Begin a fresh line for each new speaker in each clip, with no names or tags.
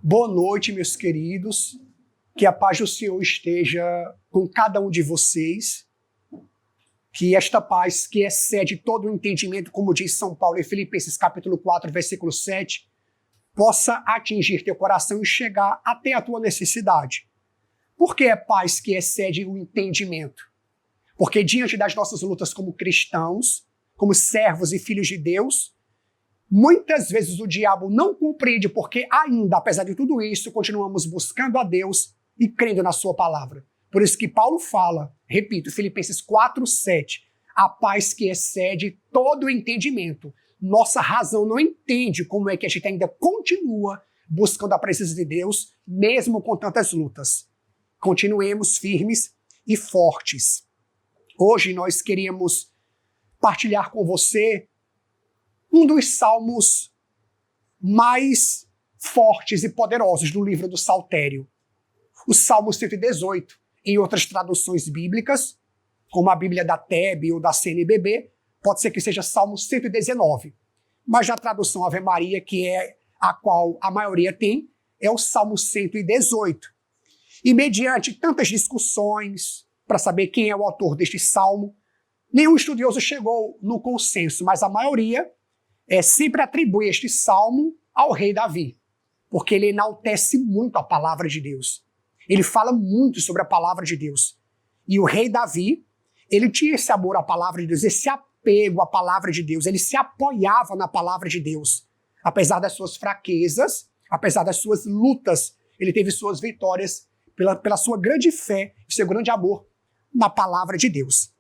Boa noite, meus queridos. Que a paz do Senhor esteja com cada um de vocês. Que esta paz, que excede todo o entendimento, como diz São Paulo em Filipenses capítulo 4, versículo 7, possa atingir teu coração e chegar até a tua necessidade. Por que é paz que excede o entendimento? Porque diante das nossas lutas como cristãos, como servos e filhos de Deus, muitas vezes o diabo não compreende porque ainda, apesar de tudo isso, continuamos buscando a Deus e crendo na sua palavra. Por isso que Paulo fala, repito, Filipenses 4, 7, a paz que excede todo o entendimento. Nossa razão não entende como é que a gente ainda continua buscando a presença de Deus, mesmo com tantas lutas. Continuemos firmes e fortes. Hoje nós queríamos partilhar com você um dos salmos mais fortes e poderosos do livro do Saltério. O Salmo 118, em outras traduções bíblicas, como a Bíblia da TEB ou da CNBB, pode ser que seja Salmo 119. Mas na tradução Ave Maria, que é a qual a maioria tem, é o Salmo 118. E mediante tantas discussões para saber quem é o autor deste salmo, nenhum estudioso chegou no consenso, mas a maioria sempre atribui este salmo ao rei Davi, porque ele enaltece muito a palavra de Deus. Ele fala muito sobre a palavra de Deus. E o rei Davi, ele tinha esse amor à palavra de Deus, esse apego à palavra de Deus, ele se apoiava na palavra de Deus. Apesar das suas fraquezas, apesar das suas lutas, ele teve suas vitórias pela sua grande fé e seu grande amor na palavra de Deus.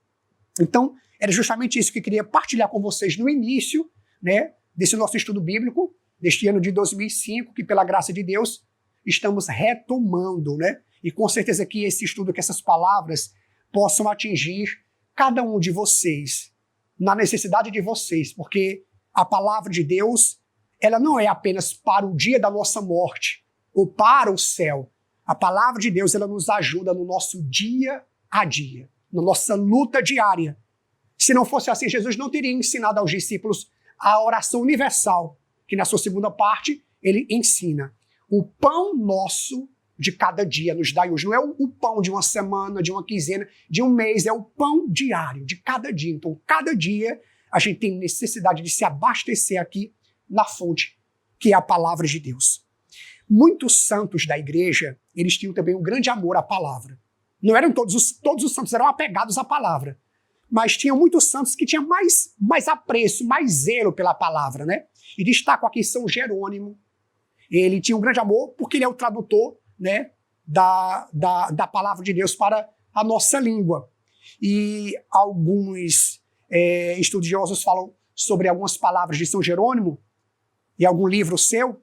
Então, era justamente isso que eu queria partilhar com vocês no início, desse nosso estudo bíblico, deste ano de 2005, que pela graça de Deus estamos retomando, E com certeza que esse estudo, que essas palavras possam atingir cada um de vocês, na necessidade de vocês, porque a palavra de Deus, ela não é apenas para o dia da nossa morte, ou para o céu. A palavra de Deus, ela nos ajuda no nosso dia a dia, na nossa luta diária. Se não fosse assim, Jesus não teria ensinado aos discípulos a oração universal, que na sua segunda parte ele ensina. O pão nosso de cada dia nos dai hoje. Não é o pão de uma semana, de uma quinzena, de um mês, é o pão diário, de cada dia. Então, cada dia a gente tem necessidade de se abastecer aqui na fonte, que é a palavra de Deus. Muitos santos da igreja, eles tinham também um grande amor à palavra. Não eram todos os santos eram apegados à palavra, mas tinham muitos santos que tinham mais apreço, mais zelo pela palavra, E destaco aqui São Jerônimo. Ele tinha um grande amor porque ele é o tradutor, da palavra de Deus para a nossa língua. E alguns estudiosos falam sobre algumas palavras de São Jerônimo, e algum livro seu,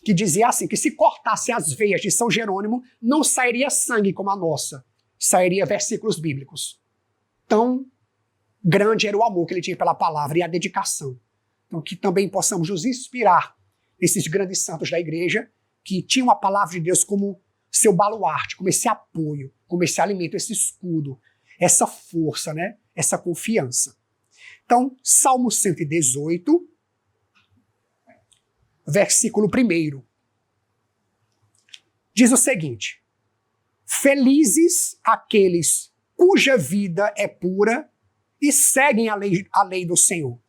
que dizia assim, que se cortasse as veias de São Jerônimo, não sairia sangue como a nossa, sairia versículos bíblicos. Tão grande era o amor que ele tinha pela palavra e a dedicação. Então, que também possamos nos inspirar nesses grandes santos da igreja, que tinham a palavra de Deus como seu baluarte, como esse apoio, como esse alimento, esse escudo, essa força, essa confiança. Então, Salmo 118, versículo 1, diz o seguinte: felizes aqueles cuja vida é pura e seguem a lei do Senhor.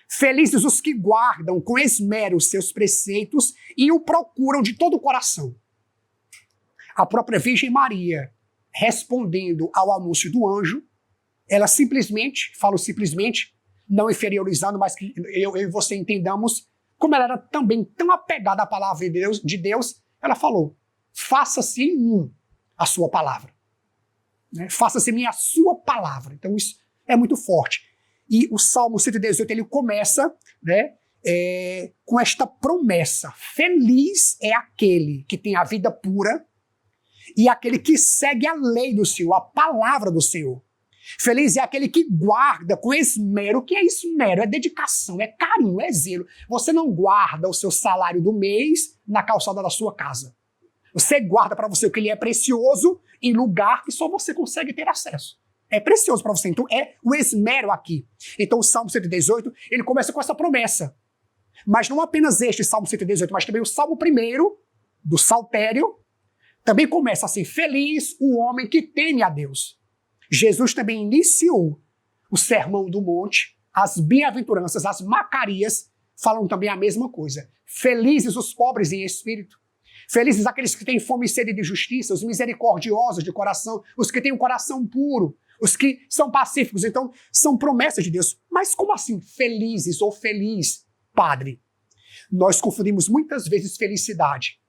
Felizes os que guardam com esmero os seus preceitos e o procuram de todo o coração. A própria Virgem Maria, respondendo ao anúncio do anjo, ela simplesmente, falo simplesmente, não inferiorizando, mas que eu e você entendamos, como ela era também tão apegada à palavra de Deus, ela falou: faça-se em mim a sua palavra. Faça-se em mim a sua palavra. Então isso é muito forte. E o Salmo 118, ele começa com esta promessa: feliz é aquele que tem a vida pura e aquele que segue a lei do Senhor, a palavra do Senhor. Feliz é aquele que guarda com esmero. O que é esmero? É dedicação, é carinho, é zelo. Você não guarda o seu salário do mês na calçada da sua casa. Você guarda para você o que lhe é precioso em lugar que só você consegue ter acesso. É precioso para você. Então é o esmero aqui. Então o Salmo 118, ele começa com essa promessa. Mas não apenas este Salmo 118, mas também o Salmo 1, do Saltério, também começa assim: feliz o homem que teme a Deus. Jesus também iniciou o Sermão do Monte, as bem-aventuranças, as Macarias, falam também a mesma coisa. Felizes os pobres em espírito. Felizes aqueles que têm fome e sede de justiça, os misericordiosos de coração, os que têm um coração puro, os que são pacíficos. Então, são promessas de Deus. Mas como assim felizes ou feliz, Padre? Nós confundimos muitas vezes felicidade.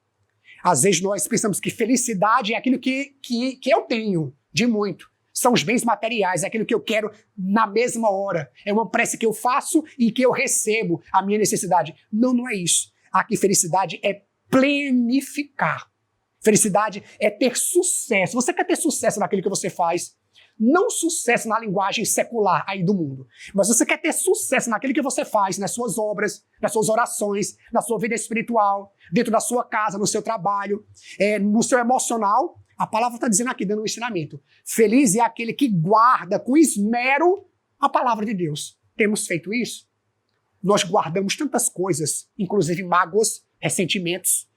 Às vezes nós pensamos que felicidade é aquilo que eu tenho de muito. São os bens materiais, é aquilo que eu quero na mesma hora. É uma prece que eu faço e que eu recebo a minha necessidade. Não, não é isso. Aqui felicidade é plenificar. Felicidade é ter sucesso. Você quer ter sucesso naquilo que você faz? Não sucesso na linguagem secular aí do mundo, mas você quer ter sucesso naquilo que você faz, nas suas obras, nas suas orações, na sua vida espiritual, dentro da sua casa, no seu trabalho, no seu emocional. A palavra está dizendo aqui, dando um ensinamento. Feliz é aquele que guarda com esmero a palavra de Deus. Temos feito isso? Nós guardamos tantas coisas, inclusive mágoas, ressentimentos,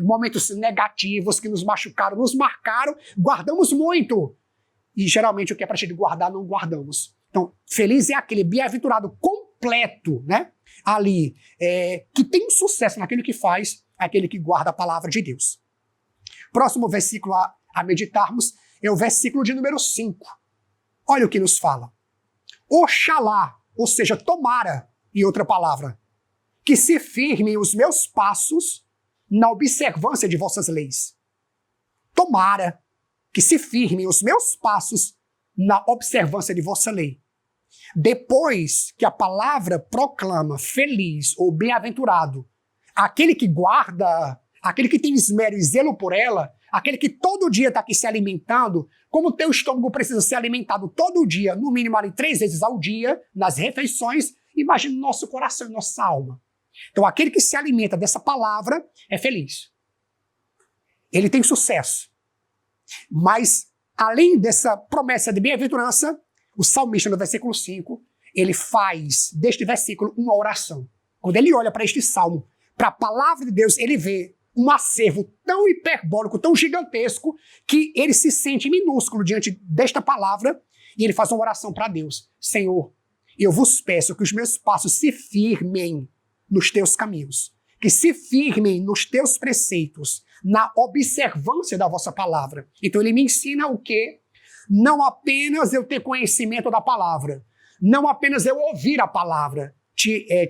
momentos negativos que nos machucaram, nos marcaram, guardamos muito. E geralmente o que é para a gente guardar, não guardamos. Então, feliz é aquele bem-aventurado completo, né? Ali, que tem sucesso naquilo que faz, aquele que guarda a palavra de Deus. Próximo versículo a meditarmos é o versículo de número 5. Olha o que nos fala. Oxalá, ou seja, tomara, em outra palavra, que se firmem os meus passos na observância de vossas leis. Tomara que se firmem os meus passos na observância de vossa lei. Depois que a palavra proclama feliz ou bem-aventurado aquele que guarda, aquele que tem esmero e zelo por ela, aquele que todo dia está aqui se alimentando, como o teu estômago precisa ser alimentado todo dia, no mínimo ali 3 vezes ao dia, nas refeições, imagina o nosso coração e nossa alma. Então aquele que se alimenta dessa palavra é feliz. Ele tem sucesso. Mas, além dessa promessa de bem-aventurança, o salmista, no versículo 5, ele faz deste versículo uma oração. Quando ele olha para este salmo, para a palavra de Deus, ele vê um acervo tão hiperbólico, tão gigantesco, que ele se sente minúsculo diante desta palavra e ele faz uma oração para Deus. Senhor, eu vos peço que os meus passos se firmem nos teus caminhos, que se firmem nos teus preceitos, na observância da vossa palavra. Então ele me ensina o quê? Não apenas eu ter conhecimento da palavra, não apenas eu ouvir a palavra.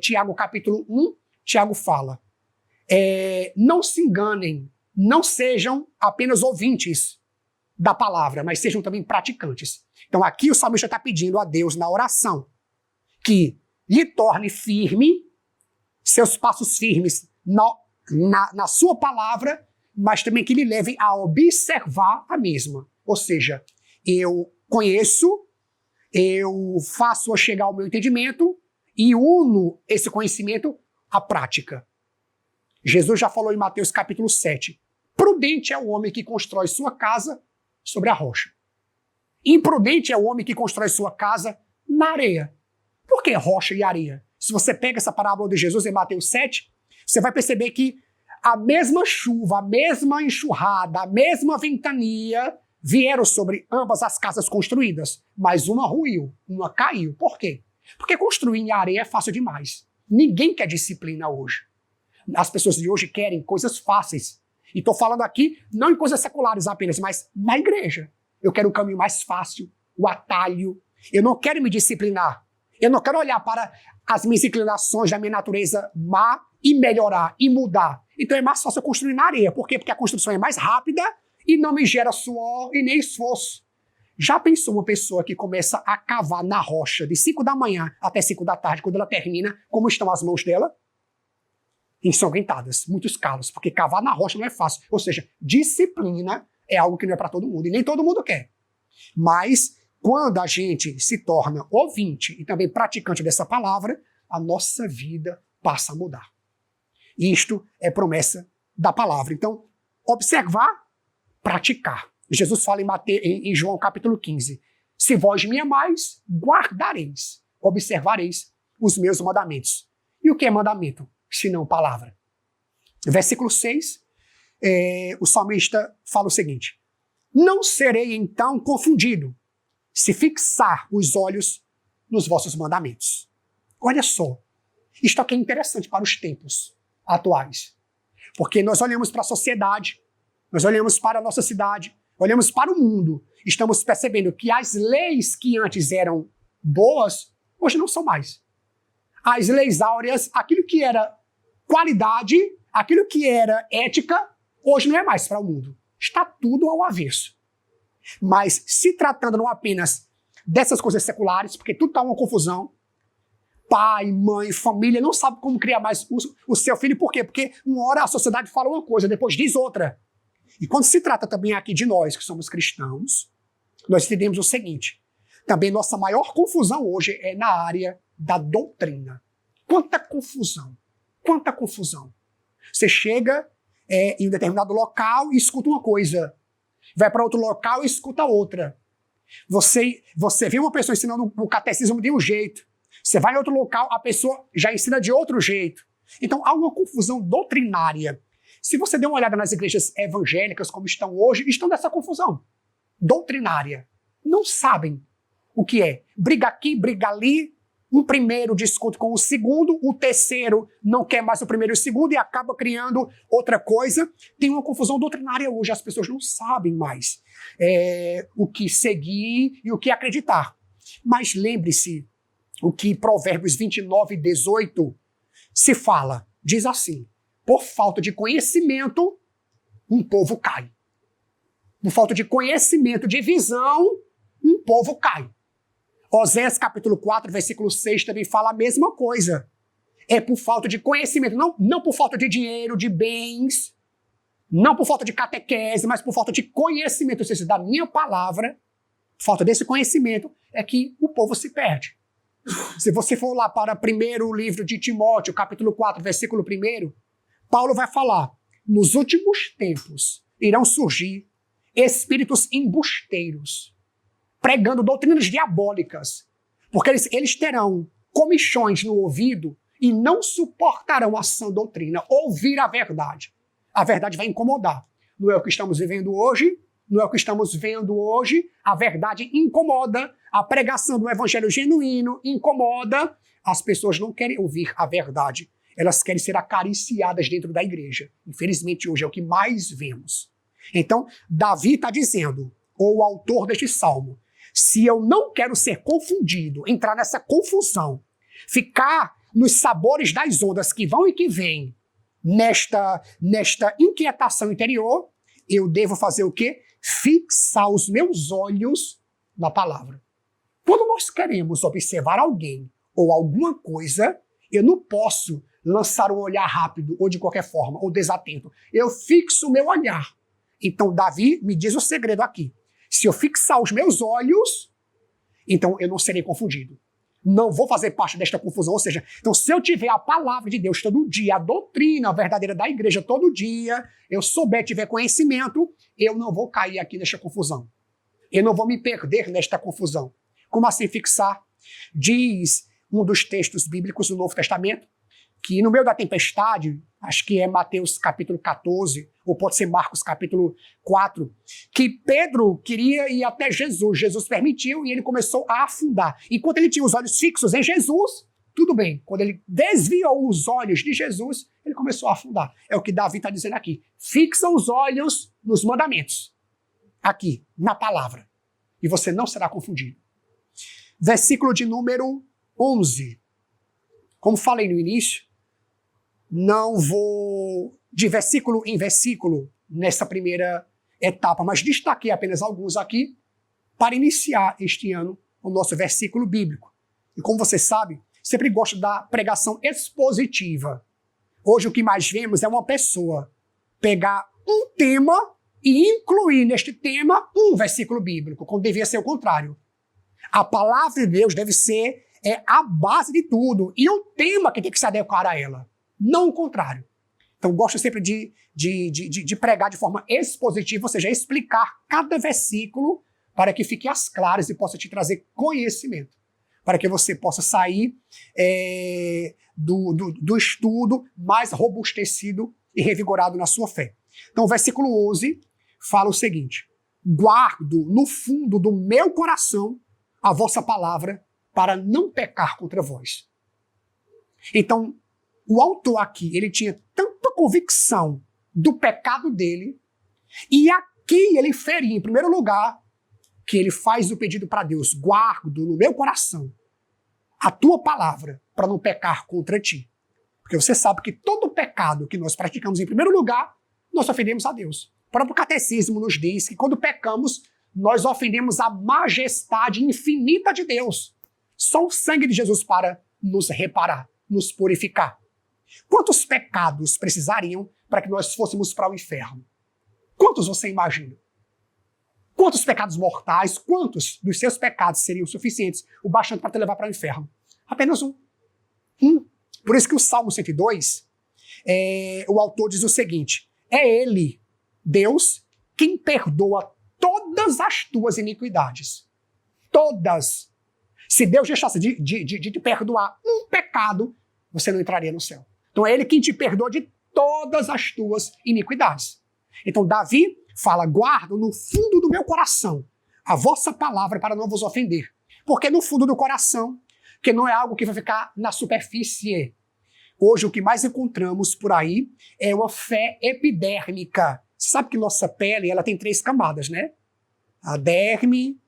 Tiago capítulo 1, Tiago fala, não se enganem, não sejam apenas ouvintes da palavra, mas sejam também praticantes. Então aqui o salmista está pedindo a Deus na oração que lhe torne firme, seus passos firmes na sua palavra, mas também que lhe leve a observar a mesma. Ou seja, eu conheço, eu faço chegar ao meu entendimento e uno esse conhecimento à prática. Jesus já falou em Mateus capítulo 7. Prudente é o homem que constrói sua casa sobre a rocha. Imprudente é o homem que constrói sua casa na areia. Por que rocha e areia? Se você pega essa parábola de Jesus em Mateus 7, você vai perceber que a mesma chuva, a mesma enxurrada, a mesma ventania vieram sobre ambas as casas construídas, mas uma ruiu, uma caiu. Por quê? Porque construir em areia é fácil demais. Ninguém quer disciplina hoje. As pessoas de hoje querem coisas fáceis. E estou falando aqui não em coisas seculares apenas, mas na igreja. Eu quero um caminho mais fácil, o atalho. Eu não quero me disciplinar. Eu não quero olhar para as minhas inclinações da minha natureza má e melhorar e mudar. Então é mais fácil eu construir na areia. Por quê? Porque a construção é mais rápida e não me gera suor e nem esforço. Já pensou uma pessoa que começa a cavar na rocha de 5 da manhã até 5 da tarde, quando ela termina, como estão as mãos dela? Ensanguentadas, muitos calos, porque cavar na rocha não é fácil. Ou seja, disciplina é algo que não é para todo mundo, e nem todo mundo quer. Mas, quando a gente se torna ouvinte e também praticante dessa palavra, a nossa vida passa a mudar. Isto é promessa da palavra. Então, observar, praticar. Jesus fala em João capítulo 15, se vós me amais, guardareis, observareis os meus mandamentos. E o que é mandamento? Senão palavra. Versículo 6, o salmista fala o seguinte: não serei então confundido se fixar os olhos nos vossos mandamentos. Olha só, isto aqui é interessante para os tempos atuais, porque nós olhamos para a sociedade, nós olhamos para a nossa cidade, olhamos para o mundo, estamos percebendo que as leis que antes eram boas, hoje não são mais. As leis áureas, aquilo que era qualidade, aquilo que era ética, hoje não é mais para o mundo. Está tudo ao avesso. Mas se tratando não apenas dessas coisas seculares, porque tudo está uma confusão, pai, mãe, família não sabe como criar mais o seu filho. Por quê? Porque uma hora a sociedade fala uma coisa, depois diz outra. E quando se trata também aqui de nós, que somos cristãos, nós entendemos o seguinte: também nossa maior confusão hoje é na área da doutrina. Quanta confusão! Quanta confusão! Você chega em um determinado local e escuta uma coisa. Vai para outro local e escuta outra. Você vê uma pessoa ensinando o catecismo de um jeito. Você vai em outro local, a pessoa já ensina de outro jeito. Então há uma confusão doutrinária. Se você der uma olhada nas igrejas evangélicas como estão hoje, estão nessa confusão doutrinária. Não sabem o que é. Briga aqui, briga ali. Um primeiro discute com o segundo, o terceiro não quer mais o primeiro e o segundo e acaba criando outra coisa. Tem uma confusão doutrinária hoje, as pessoas não sabem mais o que seguir e o que acreditar. Mas lembre-se o que Provérbios 29:18 se fala. Diz assim: por falta de conhecimento, um povo cai. Por falta de conhecimento, de visão, um povo cai. Oséias capítulo 4, versículo 6 também fala a mesma coisa. É por falta de conhecimento, não por falta de dinheiro, de bens, não por falta de catequese, mas por falta de conhecimento, ou seja, da minha palavra, falta desse conhecimento, é que o povo se perde. Se você for lá para o primeiro livro de Timóteo, capítulo 4, versículo 1, Paulo vai falar: nos últimos tempos irão surgir espíritos embusteiros, pregando doutrinas diabólicas, porque eles terão comichões no ouvido e não suportarão a sã doutrina, ouvir a verdade. A verdade vai incomodar. Não é o que estamos vivendo hoje, não é o que estamos vendo hoje. A verdade incomoda, a pregação do evangelho genuíno incomoda. As pessoas não querem ouvir a verdade, elas querem ser acariciadas dentro da igreja. Infelizmente hoje é o que mais vemos. Então, Davi está dizendo, ou o autor deste salmo: se eu não quero ser confundido, entrar nessa confusão, ficar nos sabores das ondas que vão e que vêm, nesta inquietação interior, eu devo fazer o quê? Fixar os meus olhos na palavra. Quando nós queremos observar alguém ou alguma coisa, eu não posso lançar um olhar rápido ou de qualquer forma, ou desatento. Eu fixo o meu olhar. Então Davi me diz o segredo aqui: se eu fixar os meus olhos, então eu não serei confundido. Não vou fazer parte desta confusão. Ou seja, então se eu tiver a palavra de Deus todo dia, a doutrina verdadeira da igreja todo dia, eu souber, tiver conhecimento, eu não vou cair aqui nesta confusão. Eu não vou me perder nesta confusão. Como assim fixar? Diz um dos textos bíblicos do Novo Testamento que no meio da tempestade, acho que é Mateus capítulo 14, ou pode ser Marcos capítulo 4, que Pedro queria ir até Jesus. Jesus permitiu e ele começou a afundar. Enquanto ele tinha os olhos fixos em Jesus, tudo bem. Quando ele desviou os olhos de Jesus, ele começou a afundar. É o que Davi está dizendo aqui. Fixa os olhos nos mandamentos. Aqui, na palavra. E você não será confundido. Versículo de número 11. Como falei no início, não vou de versículo em versículo nessa primeira etapa, mas destaquei apenas alguns aqui para iniciar este ano o nosso versículo bíblico. E como você sabe, sempre gosto da pregação expositiva. Hoje o que mais vemos é uma pessoa pegar um tema e incluir neste tema um versículo bíblico, quando devia ser o contrário. A palavra de Deus deve ser a base de tudo, e o tema que tem que se adequar a ela, não o contrário. Então gosto sempre de pregar de forma expositiva, ou seja, explicar cada versículo para que fique às claras e possa te trazer conhecimento, para que você possa sair do estudo mais robustecido e revigorado na sua fé. Então o versículo 11 fala o seguinte: guardo no fundo do meu coração a vossa palavra para não pecar contra vós. Então, o autor aqui, ele tinha tanta convicção do pecado dele, e aqui ele feria, em primeiro lugar, que ele faz o pedido para Deus: guardo no meu coração a tua palavra para não pecar contra ti. Porque você sabe que todo pecado que nós praticamos, em primeiro lugar, nós ofendemos a Deus. O próprio catecismo nos diz que quando pecamos, nós ofendemos a majestade infinita de Deus. Só o sangue de Jesus para nos reparar, nos purificar. Quantos pecados precisariam para que nós fôssemos para o inferno? Quantos você imagina? Quantos pecados mortais, quantos dos seus pecados seriam suficientes, o bastante para te levar para o inferno? Apenas um. Por isso que o Salmo 102, o autor diz o seguinte: é ele, Deus, quem perdoa todas as tuas iniquidades. Todas. Se Deus deixasse de te perdoar um pecado, você não entraria no céu. Então é ele quem te perdoa de todas as tuas iniquidades. Então Davi fala: guardo no fundo do meu coração a vossa palavra para não vos ofender. Porque no fundo do coração, que não é algo que vai ficar na superfície. Hoje o que mais encontramos por aí é uma fé epidérmica. Você sabe que nossa pele ela tem 3 camadas, né? A derme,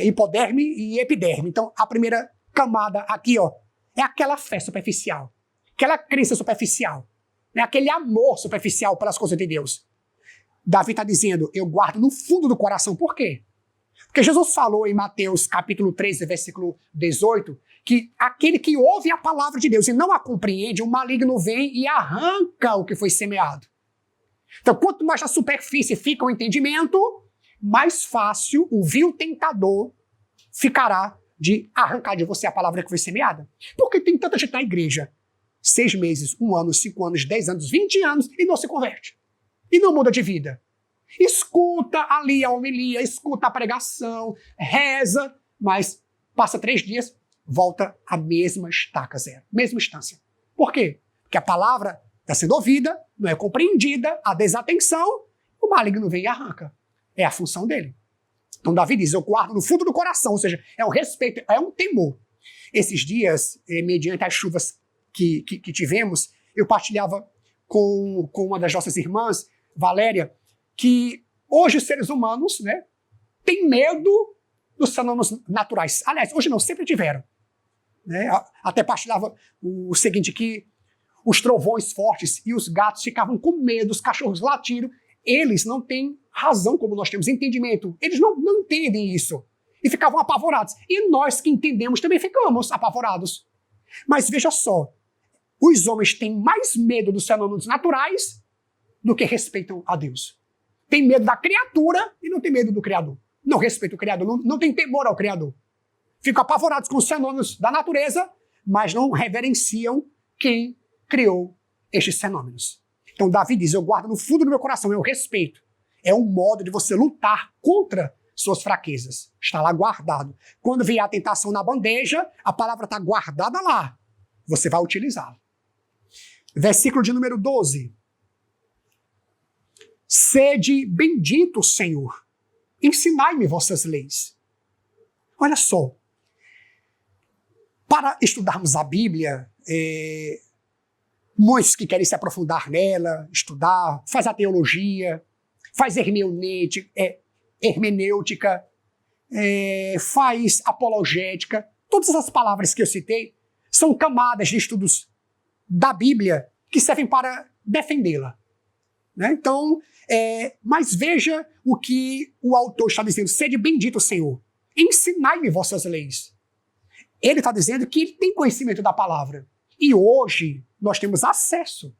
hipoderme e epiderme. Então a primeira camada aqui, ó, é aquela fé superficial, aquela crença superficial, né? Aquele amor superficial pelas coisas de Deus. Davi está dizendo: eu guardo no fundo do coração. Por quê? Porque Jesus falou em Mateus capítulo 13, versículo 18, que aquele que ouve a palavra de Deus e não a compreende, o maligno vem e arranca o que foi semeado. Então, quanto mais na superfície fica o entendimento, mais fácil o vil tentador ficará de arrancar de você a palavra que foi semeada. Porque tem tanta gente na igreja, 6 meses, 1 ano, 5 anos, 10 anos, 20 anos, e não se converte. E não muda de vida. Escuta ali a homilia, escuta a pregação, reza, mas passa 3 dias, volta à mesma estaca zero, mesma instância. Por quê? Porque a palavra está sendo ouvida, não é compreendida, a desatenção, o maligno vem e arranca. É a função dele. Então Davi diz: eu guardo no fundo do coração, ou seja, é um respeito, é um temor. Esses dias, mediante as chuvas que tivemos, eu partilhava com uma das nossas irmãs, Valéria, que hoje os seres humanos, né, têm medo dos fenômenos naturais. Aliás, hoje não, sempre tiveram. Né? Até partilhava o seguinte, que os trovões fortes e os gatos ficavam com medo, os cachorros latindo. Eles não têm razão como nós temos, entendimento. Eles não entendem isso. E ficavam apavorados. E nós que entendemos também ficamos apavorados. Mas veja só, os homens têm mais medo dos fenômenos naturais do que respeitam a Deus. Tem medo da criatura e não tem medo do Criador. Não respeita o Criador, não tem temor ao Criador. Ficam apavorados com os fenômenos da natureza, mas não reverenciam quem criou estes fenômenos. Então Davi diz: eu guardo no fundo do meu coração, eu respeito. É um modo de você lutar contra suas fraquezas. Está lá guardado. Quando vier a tentação na bandeja, a palavra está guardada lá. Você vai utilizá-la. Versículo de número 12. Sede bendito, Senhor, ensinai-me vossas leis. Olha só, para estudarmos a Bíblia, muitos que querem se aprofundar nela, estudar, faz a teologia, faz hermenêutica, faz apologética, todas essas palavras que eu citei são camadas de estudos da Bíblia que servem para defendê-la. Né? Então, mas veja o que o autor está dizendo: sede bendito, Senhor, ensinai-me vossas leis. Ele está dizendo que ele tem conhecimento da palavra. E hoje nós temos acesso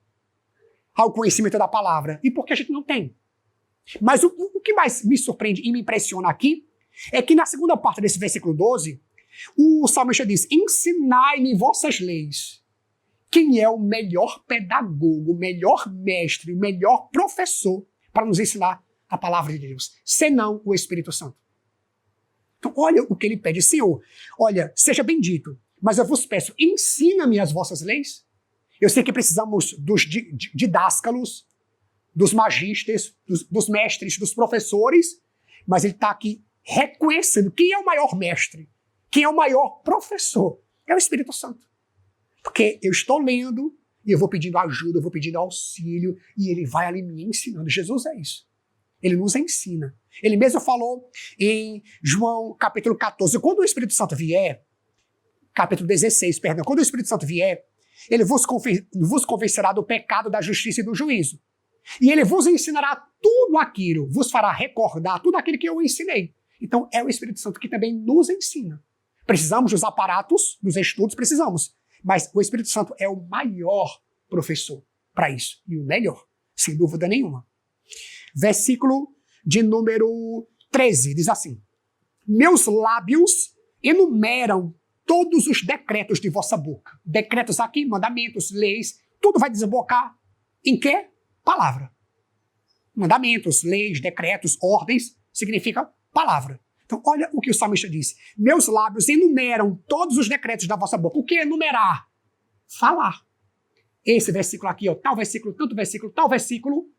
ao conhecimento da palavra. E por que a gente não tem? Mas o que mais me surpreende e me impressiona aqui é que na segunda parte desse versículo 12, o salmista diz: ensinai-me vossas leis. Quem é o melhor pedagogo, o melhor mestre, o melhor professor para nos ensinar a palavra de Deus, senão o Espírito Santo? Então, olha o que ele pede: Senhor, olha, seja bendito, mas eu vos peço, ensina-me as vossas leis. Eu sei que precisamos dos didáscalos, dos magisters, dos mestres, dos professores, mas ele está aqui reconhecendo quem é o maior mestre, quem é o maior professor. É o Espírito Santo. Porque eu estou lendo e eu vou pedindo ajuda, eu vou pedindo auxílio e ele vai ali me ensinando. Jesus é isso. Ele nos ensina. Ele mesmo falou em João capítulo 14, quando o Espírito Santo vier, capítulo 16, perdão, quando o Espírito Santo vier, ele vos convencerá do pecado, da justiça e do juízo. E ele vos ensinará tudo aquilo, vos fará recordar tudo aquilo que eu ensinei. Então é o Espírito Santo que também nos ensina. Precisamos dos aparatos, dos estudos, precisamos. Mas o Espírito Santo é o maior professor para isso. E o melhor, sem dúvida nenhuma. Versículo de número 13, diz assim: meus lábios enumeram todos os decretos de vossa boca. Decretos aqui, mandamentos, leis, tudo vai desembocar em quê? Palavra. Mandamentos, leis, decretos, ordens, significa palavra. Então, olha o que o salmista disse. Meus lábios enumeram todos os decretos da vossa boca. O que é enumerar? Falar. Esse versículo aqui, ó, tal versículo, tanto versículo, tal versículo,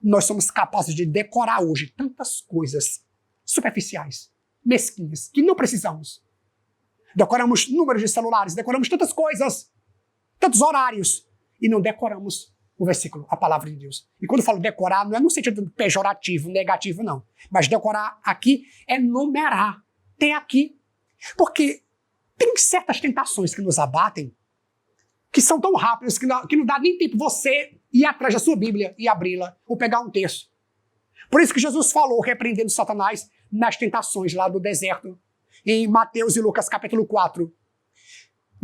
nós somos capazes de decorar hoje tantas coisas superficiais, mesquinhas, que não precisamos. Decoramos números de celulares, decoramos tantas coisas, tantos horários, e não decoramos o versículo, a palavra de Deus. E quando eu falo decorar, não é no sentido pejorativo, negativo, não. Mas decorar aqui é numerar. Tem aqui. Porque tem certas tentações que nos abatem, que são tão rápidas que não dá nem tempo você ir atrás da sua Bíblia e abri-la, ou pegar um texto. Por isso que Jesus falou, repreendendo Satanás nas tentações lá do deserto, em Mateus e Lucas capítulo 4.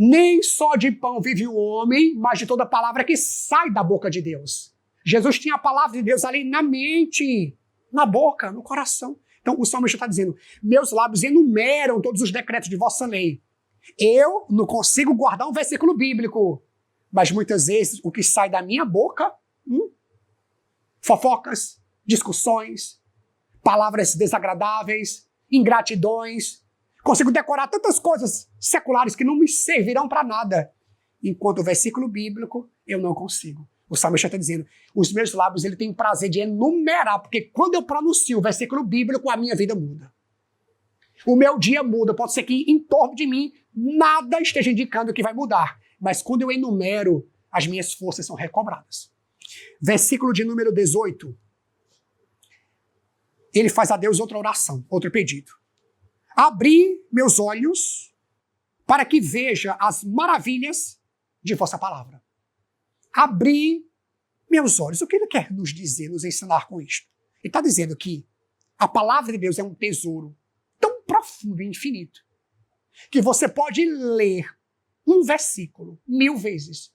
Nem só de pão vive o homem, mas de toda palavra que sai da boca de Deus. Jesus tinha a palavra de Deus ali na mente, na boca, no coração. Então o salmista está dizendo, meus lábios enumeram todos os decretos de vossa lei. Eu não consigo guardar um versículo bíblico, mas muitas vezes o que sai da minha boca, fofocas, discussões, palavras desagradáveis, ingratidões. Consigo decorar tantas coisas seculares que não me servirão para nada. Enquanto o versículo bíblico, eu não consigo. O salmista está dizendo, os meus lábios ele tem prazer de enumerar, porque quando eu pronuncio o versículo bíblico, a minha vida muda. O meu dia muda, pode ser que em torno de mim nada esteja indicando que vai mudar. Mas quando eu enumero, as minhas forças são recobradas. Versículo de número 18. Ele faz a Deus outra oração, outro pedido. Abri meus olhos para que veja as maravilhas de vossa palavra. Abri meus olhos. O que ele quer nos dizer, nos ensinar com isto? Ele está dizendo que a palavra de Deus é um tesouro tão profundo e infinito que você pode ler um versículo 1000 vezes.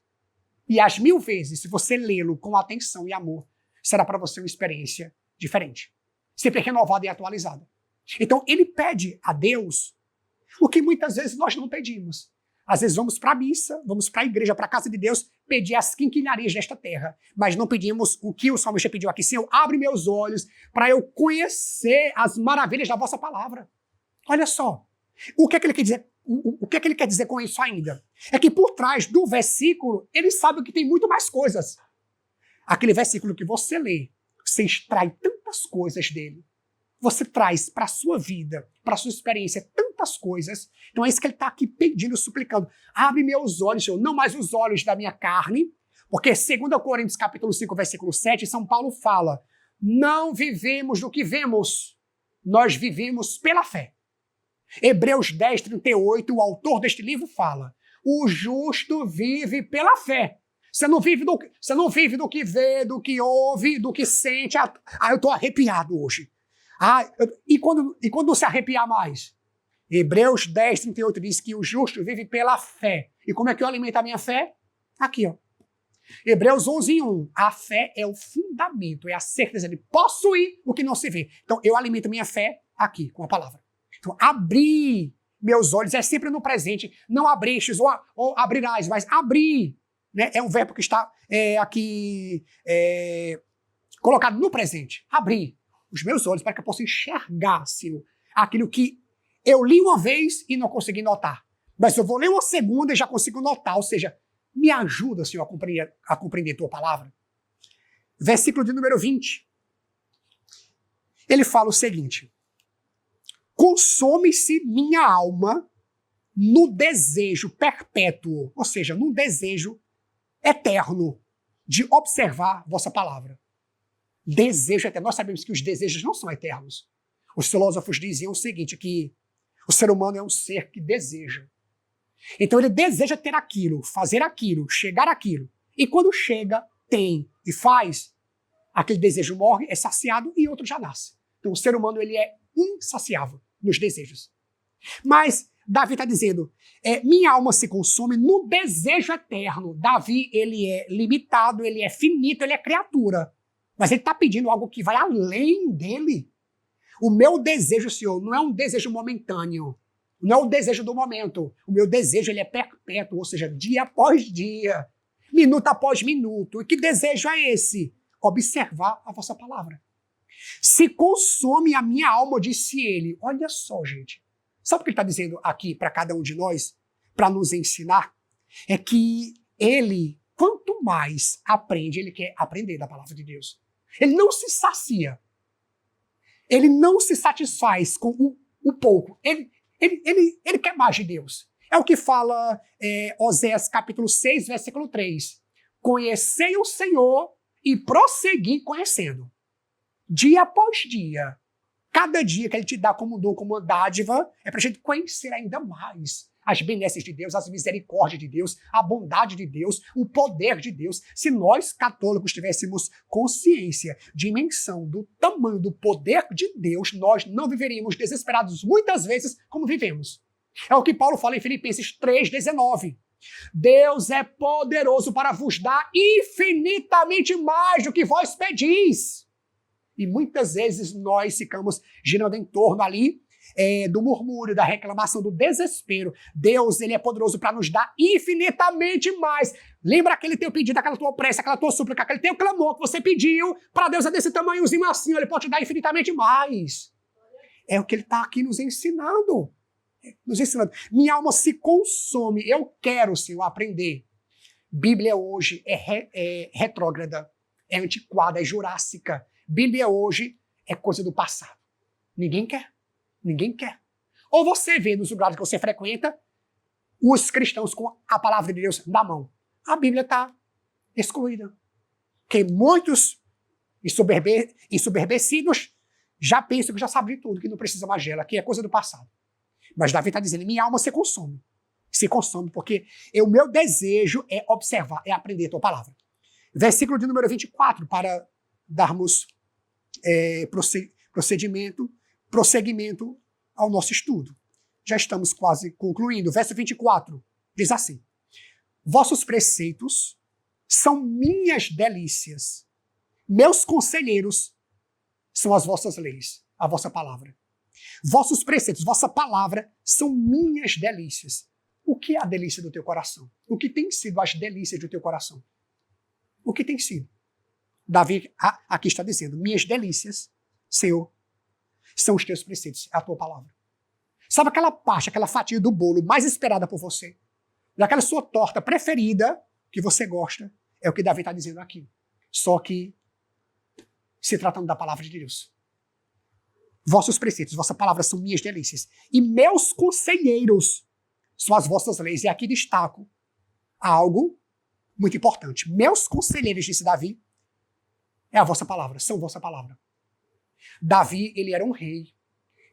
E as 1000 vezes, se você lê-lo com atenção e amor, será para você uma experiência diferente. Sempre renovada e atualizada. Então, ele pede a Deus o que muitas vezes nós não pedimos. Às vezes vamos para a missa, vamos para a igreja, para a casa de Deus, pedir as quinquilharias desta terra. Mas não pedimos o que o salmista pediu aqui. Senhor, abre meus olhos para eu conhecer as maravilhas da vossa palavra. Olha só. O que é que ele quer dizer? O que é que ele quer dizer com isso ainda? É que por trás do versículo, ele sabe que tem muito mais coisas. Aquele versículo que você lê, você extrai tantas coisas dele. Você traz para a sua vida, para a sua experiência, tantas coisas. Então é isso que ele está aqui pedindo, suplicando. Abre meus olhos, Senhor, não mais os olhos da minha carne, porque 2 Coríntios capítulo 5, versículo 7, São Paulo fala, não vivemos do que vemos, nós vivemos pela fé. Hebreus 10, 38, o autor deste livro fala, o justo vive pela fé. Você não vive do que vê, do que ouve, do que sente. Eu estou arrepiado hoje. E quando se arrepiar mais? Hebreus 10, 38 diz que o justo vive pela fé. E como é que eu alimento a minha fé? Aqui, ó. Hebreus 11, 1. A fé é o fundamento, é a certeza de possuir o que não se vê. Então, eu alimento minha fé aqui, com a palavra. Então, abrir meus olhos é sempre no presente. Não abristes ou abrirás, mas abrir. Né? É um verbo que está aqui colocado no presente. Abrir os meus olhos para que eu possa enxergar, Senhor, aquilo que eu li uma vez e não consegui notar. Mas eu vou ler uma segunda e já consigo notar. Ou seja, me ajuda, Senhor, a compreender tua palavra. versículo de número 20. Ele fala o seguinte: consome-se minha alma no desejo perpétuo, ou seja, num desejo eterno de observar vossa palavra. Desejo eterno. Nós sabemos que os desejos não são eternos. Os filósofos diziam o seguinte, que o ser humano é um ser que deseja. Então ele deseja ter aquilo, fazer aquilo, chegar àquilo. E quando chega, tem e faz, aquele desejo morre, é saciado e outro já nasce. Então o ser humano ele é insaciável nos desejos. Mas Davi está dizendo, minha alma se consome no desejo eterno. Davi, ele é limitado, ele é finito, ele é criatura. Mas ele está pedindo algo que vai além dele. O meu desejo, Senhor, não é um desejo momentâneo. Não é o desejo do momento. O meu desejo ele é perpétuo, ou seja, dia após dia, minuto após minuto. E que desejo é esse? Observar a vossa palavra. Se consome a minha alma, disse ele. Olha só, gente. Sabe o que ele está dizendo aqui para cada um de nós? Para nos ensinar? É que ele, quanto mais aprende, ele quer aprender da palavra de Deus. Ele não se sacia. Ele não se satisfaz com o pouco. Ele quer mais de Deus. É o que fala Oséias capítulo 6, versículo 3. Conhecei o Senhor e prossegui conhecendo. Dia após dia. Cada dia que ele te dá como dom, como uma dádiva, é para a gente conhecer ainda mais as benesses de Deus, as misericórdias de Deus, a bondade de Deus, o poder de Deus. Se nós, católicos, tivéssemos consciência, dimensão do tamanho do poder de Deus, nós não viveríamos desesperados muitas vezes como vivemos. É o que Paulo fala em Filipenses 3,19. Deus é poderoso para vos dar infinitamente mais do que vós pedis. E muitas vezes nós ficamos girando em torno ali do murmúrio, da reclamação, do desespero. Deus, ele é poderoso para nos dar infinitamente mais. Lembra aquele teu pedido, aquela tua prece, aquela tua súplica, aquele teu clamor que você pediu para Deus é desse tamanhozinho assim, ele pode te dar infinitamente mais. É o que ele está aqui nos ensinando. Minha alma se consome. Eu quero, Senhor, aprender. Bíblia hoje é retrógrada, é antiquada, é jurássica. Bíblia hoje é coisa do passado. Ninguém quer. Ninguém quer. Ou você vê nos lugares que você frequenta os cristãos com a palavra de Deus na mão. A Bíblia está excluída. Porque muitos ensoberbecidos já pensam que já sabem de tudo, que não precisa mais dela, que é coisa do passado. Mas Davi está dizendo, minha alma se consome. Se consome porque o meu desejo é observar, é aprender a tua palavra. Versículo de número 24, para darmos prosseguimento ao nosso estudo. Já estamos quase concluindo. Verso 24 diz assim: vossos preceitos são minhas delícias, meus conselheiros são as vossas leis, a vossa palavra. Vossos preceitos, vossa palavra são minhas delícias. O que é a delícia do teu coração? O que tem sido as delícias do teu coração? O que tem sido? Davi aqui está dizendo, minhas delícias, Senhor, são os teus preceitos, é a tua palavra. Sabe aquela parte, aquela fatia do bolo mais esperada por você? Daquela sua torta preferida que você gosta, é o que Davi está dizendo aqui. Só que se tratando da palavra de Deus. Vossos preceitos, vossa palavra são minhas delícias. E meus conselheiros são as vossas leis. E aqui destaco algo muito importante. Meus conselheiros, disse Davi, é a vossa palavra, são vossa palavra. Davi, ele era um rei.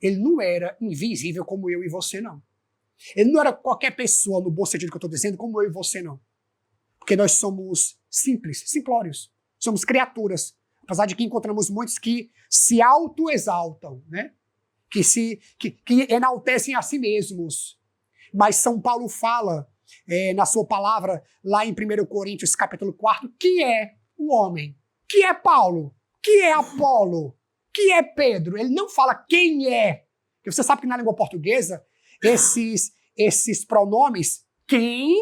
Ele não era invisível como eu e você, não. Ele não era qualquer pessoa, no bom sentido que eu estou dizendo, como eu e você, não. Porque nós somos simples, simplórios. Somos criaturas. Apesar de que encontramos muitos que se autoexaltam, né? Que enaltecem a si mesmos. Mas São Paulo fala na sua palavra, lá em 1 Coríntios capítulo 4, que é o homem, que é Paulo, que é Apolo, que é Pedro. Ele não fala quem é. Porque você sabe que na língua portuguesa, esses pronomes, quem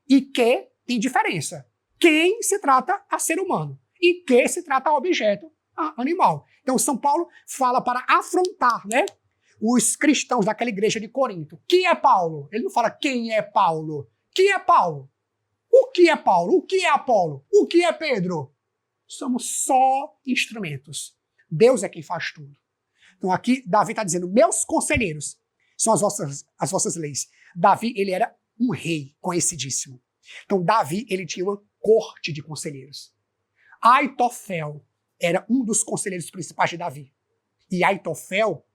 e que, tem diferença. Quem se trata a ser humano e que se trata a objeto, a animal. Então São Paulo fala para afrontar, né, os cristãos daquela igreja de Corinto. Que é Paulo? Ele não fala quem é Paulo. Que é Paulo? O que é Paulo? O que é Apolo? O que é Pedro? somos só instrumentos. Deus é quem faz tudo. Então aqui Davi está dizendo, meus conselheiros são as vossas leis. Davi, ele era um rei conhecidíssimo. Então Davi, ele tinha uma corte de conselheiros. Aitofel era um dos conselheiros principais de Davi. E Aitofel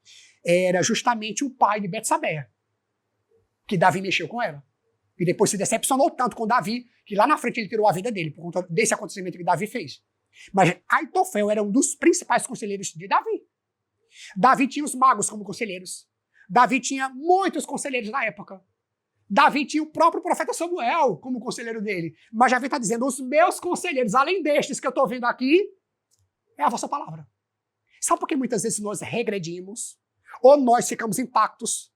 era justamente o pai de Betsabeia, que Davi mexeu com ela. E depois se decepcionou tanto com Davi, que lá na frente ele tirou a vida dele, por conta desse acontecimento que Davi fez. Mas Aitofel era um dos principais conselheiros de Davi. Davi tinha os magos como conselheiros. Davi tinha muitos conselheiros na época. Davi tinha o próprio profeta Samuel como conselheiro dele. Mas Davi está dizendo, os meus conselheiros, além destes que eu estou vendo aqui, é a vossa palavra. Sabe por que muitas vezes nós regredimos? Ou nós ficamos impactos?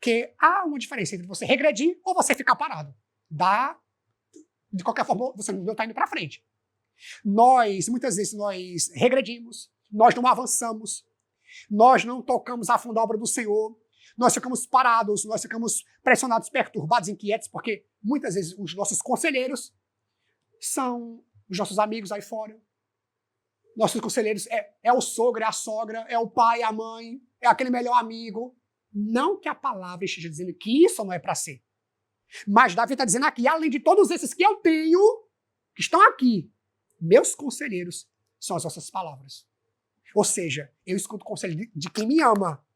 Que há uma diferença entre você regredir ou você ficar parado. De qualquer forma, você não está indo para frente. Muitas vezes, nós regredimos, nós não avançamos, nós não tocamos a fundo a obra do Senhor, nós ficamos parados, nós ficamos pressionados, perturbados, inquietos, porque muitas vezes os nossos conselheiros são os nossos amigos aí fora. Nossos conselheiros é o sogro, é a sogra, é o pai, a mãe, é aquele melhor amigo. Não que a palavra esteja dizendo que isso não é para ser. Mas Davi está dizendo aqui, além de todos esses que eu tenho, que estão aqui, meus conselheiros são as vossas palavras. Ou seja, eu escuto o conselho de quem me ama,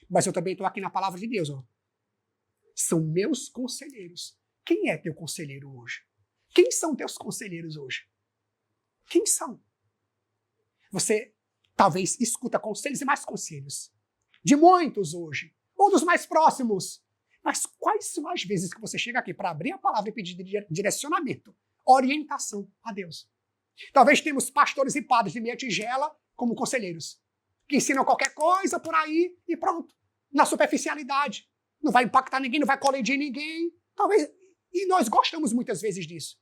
mas eu também estou aqui na palavra de Deus. Ó. São meus conselheiros. Quem é teu conselheiro hoje? Quem são teus conselheiros hoje? Quem são? Você talvez escuta conselhos e mais conselhos. De muitos hoje. Ou dos mais próximos. Mas quais são as vezes que você chega aqui para abrir a palavra e pedir direcionamento, orientação a Deus? Talvez temos pastores e padres de meia tigela como conselheiros, que ensinam qualquer coisa por aí e pronto, na superficialidade. Não vai impactar ninguém, não vai colidir ninguém. Talvez, e nós gostamos muitas vezes disso.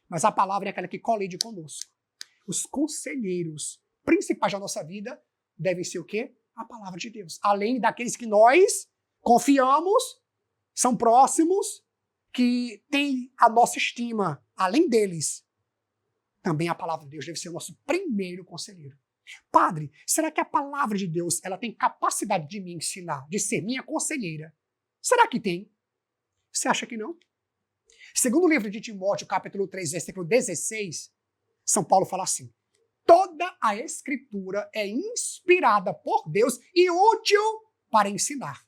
Mas a palavra é aquela que colide conosco. Os conselheiros principais da nossa vida devem ser o quê? A palavra de Deus. Além daqueles que nós confiamos, são próximos, que têm a nossa estima. Além deles, também a palavra de Deus deve ser o nosso primeiro conselheiro. Padre, será que a palavra de Deus ela tem capacidade de me ensinar, de ser minha conselheira? Será que tem? Você acha que não? Segundo o livro de Timóteo, capítulo 3, versículo 16, São Paulo fala assim, toda a Escritura é inspirada por Deus e útil para ensinar.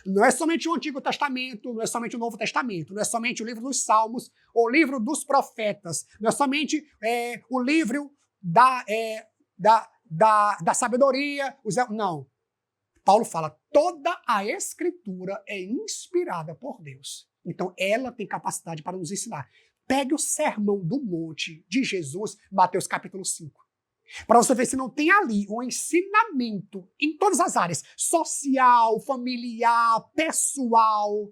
Não é somente o Antigo Testamento, não é somente o Novo Testamento, não é somente o livro dos Salmos, o livro dos profetas, não é somente o livro da sabedoria. Não. Paulo fala, toda a Escritura é inspirada por Deus. Então, ela tem capacidade para nos ensinar. Pegue o Sermão do Monte de Jesus, Mateus capítulo 5. Para você ver se não tem ali um ensinamento em todas as áreas, social, familiar, pessoal.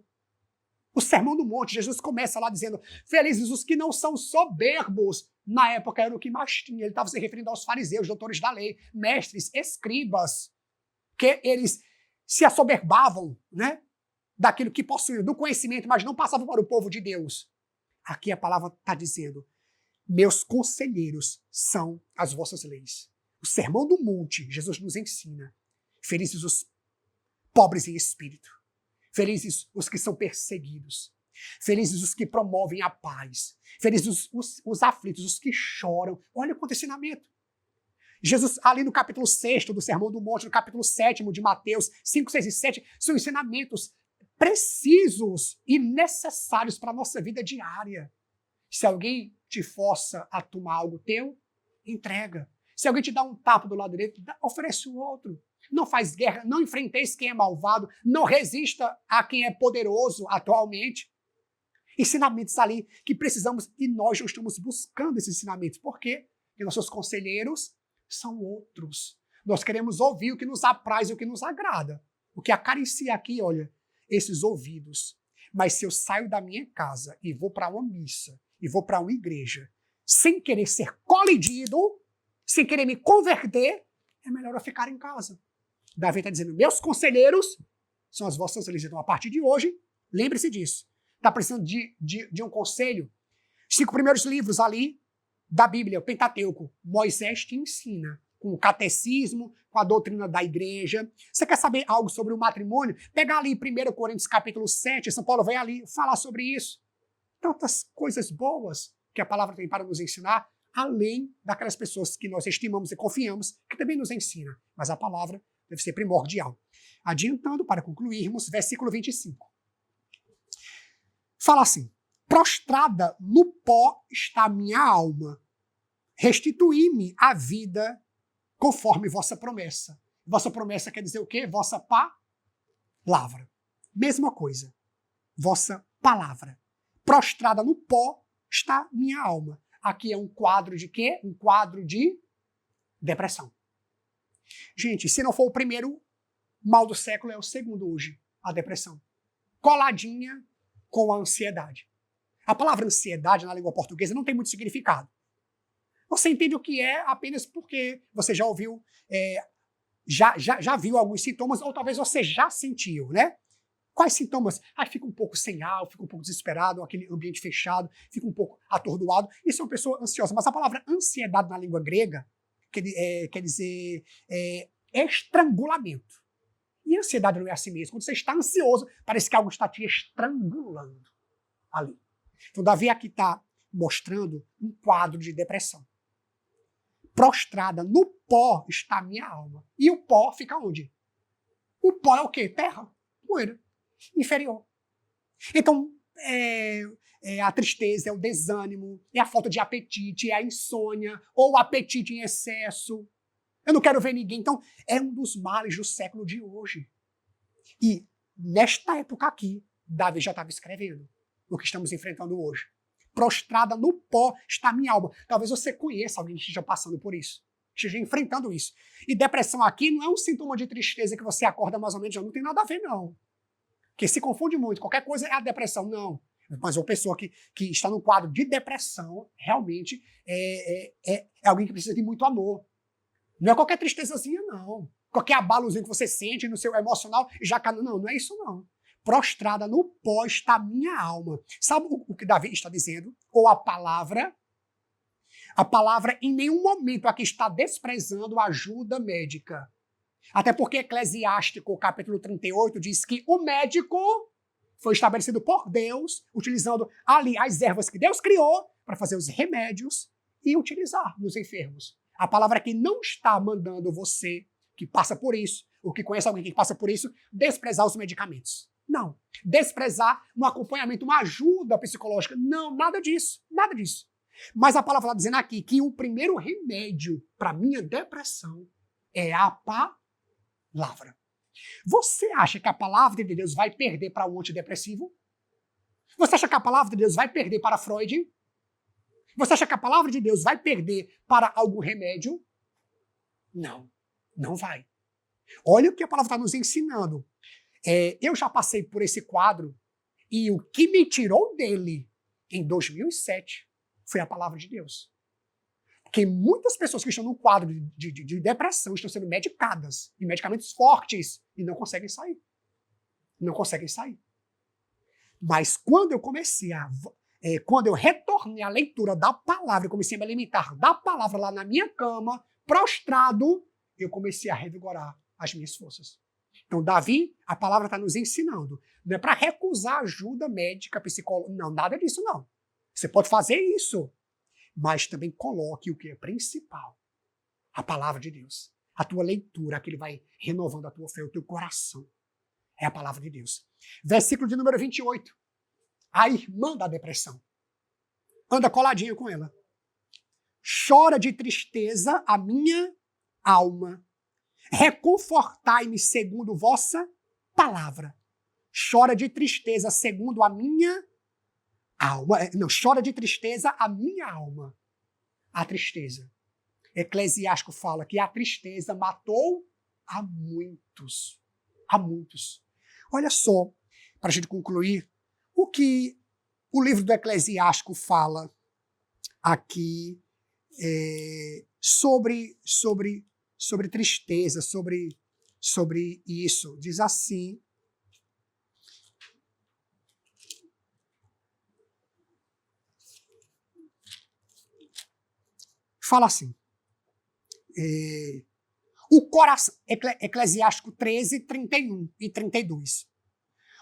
O Sermão do Monte, Jesus começa lá dizendo, felizes os que não são soberbos. Na época era o que mais tinha, ele estava se referindo aos fariseus, doutores da lei, mestres, escribas, que eles se assoberbavam, né, daquilo que possuíam, do conhecimento, mas não passavam para o povo de Deus. Aqui a palavra está dizendo, meus conselheiros são as vossas leis. O Sermão do Monte, Jesus nos ensina. Felizes os pobres em espírito. Felizes os que são perseguidos. Felizes os que promovem a paz. Felizes os aflitos, os que choram. Olha quanto ensinamento. Jesus, ali no capítulo 6 do Sermão do Monte, no capítulo 7 de Mateus, 5, 6 e 7, são ensinamentos precisos e necessários para a nossa vida diária. Se alguém te força a tomar algo teu, entrega. Se alguém te dá um tapa do lado direito, oferece o outro. Não faz guerra, não enfrenteis quem é malvado, não resista a quem é poderoso atualmente. Ensinamentos ali que precisamos e nós não estamos buscando esses ensinamentos. Por quê? Porque nossos conselheiros são outros. Nós queremos ouvir o que nos apraz e o que nos agrada. O que acaricia aqui, olha, esses ouvidos. Mas se eu saio da minha casa e vou para uma missa, e vou para uma igreja, sem querer ser colidido, sem querer me converter, é melhor eu ficar em casa. Davi está dizendo, meus conselheiros são as vossas leis. Então, a partir de hoje, lembre-se disso. Está precisando de um conselho? 5 primeiros livros ali, da Bíblia, o Pentateuco, Moisés te ensina com o catecismo, com a doutrina da igreja. Você quer saber algo sobre o matrimônio? Pega ali 1 Coríntios capítulo 7, São Paulo vai ali falar sobre isso. Tantas coisas boas que a palavra tem para nos ensinar, além daquelas pessoas que nós estimamos e confiamos, que também nos ensina. Mas a palavra deve ser primordial. Adiantando, para concluirmos, versículo 25. Fala assim: prostrada no pó está minha alma, restituí-me a vida conforme vossa promessa. Vossa promessa quer dizer o quê? Vossa palavra. Mesma coisa. Vossa palavra. Prostrada no pó está minha alma. Aqui é um quadro de quê? Um quadro de depressão. Gente, se não for o primeiro mal do século, é o segundo hoje, a depressão. Coladinha com a ansiedade. A palavra ansiedade na língua portuguesa não tem muito significado. Você entende o que é apenas porque você já ouviu, já viu alguns sintomas, ou talvez você já sentiu, né? Quais sintomas? Fica um pouco sem ar, fica um pouco desesperado, aquele ambiente fechado, fica um pouco atordoado. Isso é uma pessoa ansiosa. Mas a palavra ansiedade na língua grega quer dizer estrangulamento. E a ansiedade não é assim mesmo. Quando você está ansioso, parece que algo está te estrangulando ali. Então, Davi aqui está mostrando um quadro de depressão. Prostrada no pó está a minha alma. E o pó fica onde? O pó é o quê? Terra, poeira, inferior. Então, a tristeza, é o desânimo, é a falta de apetite, é a insônia, ou o apetite em excesso. Eu não quero ver ninguém. Então, é um dos males do século de hoje. E, nesta época aqui, Davi já estava escrevendo o que estamos enfrentando hoje. Prostrada no pó está a minha alma. Talvez você conheça alguém que esteja passando por isso, esteja enfrentando isso. E depressão aqui não é um sintoma de tristeza que você acorda mais ou menos, não tem nada a ver, não. Porque se confunde muito, qualquer coisa é a depressão, não. Mas uma pessoa que está no quadro de depressão, realmente é alguém que precisa de muito amor. Não é qualquer tristezazinha, não. Qualquer abalozinho que você sente no seu emocional, já não é isso, não. Prostrada no pó está minha alma. Sabe o que Davi está dizendo? Ou a palavra em nenhum momento aqui está desprezando a ajuda médica. Até porque Eclesiástico, capítulo 38, diz que o médico foi estabelecido por Deus, utilizando ali as ervas que Deus criou para fazer os remédios e utilizar nos enfermos. A palavra aqui não está mandando você que passa por isso, ou que conhece alguém que passa por isso, desprezar os medicamentos. Não. Desprezar um acompanhamento, uma ajuda psicológica. Não, nada disso. Nada disso. Mas a palavra está dizendo aqui que o primeiro remédio para minha depressão é a palavra. Você acha que a palavra de Deus vai perder para um antidepressivo? Você acha que a palavra de Deus vai perder para Freud? Você acha que a palavra de Deus vai perder para algum remédio? Não, não vai. Olha o que a palavra está nos ensinando. Eu já passei por esse quadro e o que me tirou dele em 2007 foi a palavra de Deus. Porque muitas pessoas que estão no quadro de depressão estão sendo medicadas, e medicamentos fortes, e não conseguem sair. Não conseguem sair. Mas quando eu quando eu retornei à leitura da palavra, eu comecei a me alimentar da palavra lá na minha cama, prostrado, eu comecei a revigorar as minhas forças. Então, Davi, a palavra está nos ensinando. Não é para recusar ajuda médica, psicóloga. Não, nada disso não. Você pode fazer isso, mas também coloque o que é principal. A palavra de Deus. A tua leitura, aquilo vai renovando a tua fé, o teu coração. É a palavra de Deus. Versículo de número 28. A irmã da depressão. Anda coladinha com ela. Chora de tristeza a minha alma. Reconfortai-me segundo vossa palavra. Chora de tristeza segundo a minha alma. Não, chora de tristeza a minha alma. A tristeza. Eclesiástico fala que a tristeza matou a muitos. A muitos. Olha só, para a gente concluir, o que o livro do Eclesiástico fala aqui sobre tristeza, sobre isso. Diz assim: fala assim, o coração, Eclesiástico 13, 31 e 32.